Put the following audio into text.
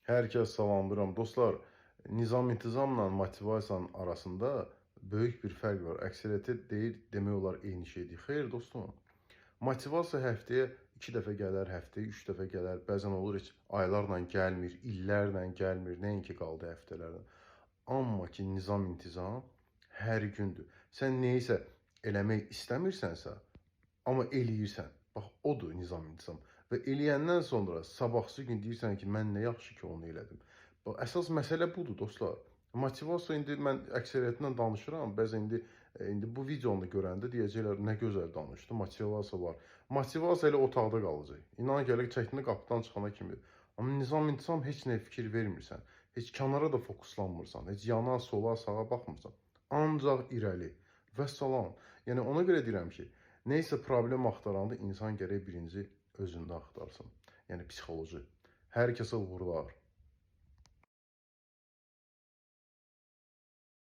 Hər kəs salamlayıram. Dostlar, nizam-intizamla motivasiyanın arasında böyük bir fərq var. Əksəriyyəti deyir, demək olar eyni şeydir. Xeyr, dostum. Motivasiya həftəyə 2 dəfə gələr, həftəyə 3 dəfə gələr. Bəzən olur heç aylarla gəlmir, illərlə gəlmir, nəinki qaldı həftələrlə. Amma ki, nizam-intizam hər gündür. Sən nəyisə eləmək istəmirsənsə, amma eləyirsən. Bax, odur nizam-intizam. Və eləyəndən sonra sabahsı gün deyirsən ki, mən nə yaxşı ki, onu elədim. Bax, əsas məsələ budur, dostlar. Motivasiya indi mən əksəriyyətindən danışıram. Bəzən indi bu videonu da görəndə deyəcəklər, nə gözəl danışdı, motivasiya var. Motivasiya elə otaqda qalacaq. İnan gəlir çəkini qapıdan çıxana kimi. Amma nizam-intizam heç nəyə fikir vermirsən. Heç kənara da fokuslanmırsan. Heç yana, sola, sağa baxmırsan. Ancaq irəli. Vəssalam. Yəni ona görə deyirəm ki, nəysə problem axtaranda insan gərək birinci özündə axtarsın. Yəni psixoloji. Hər kəsə uğurlar.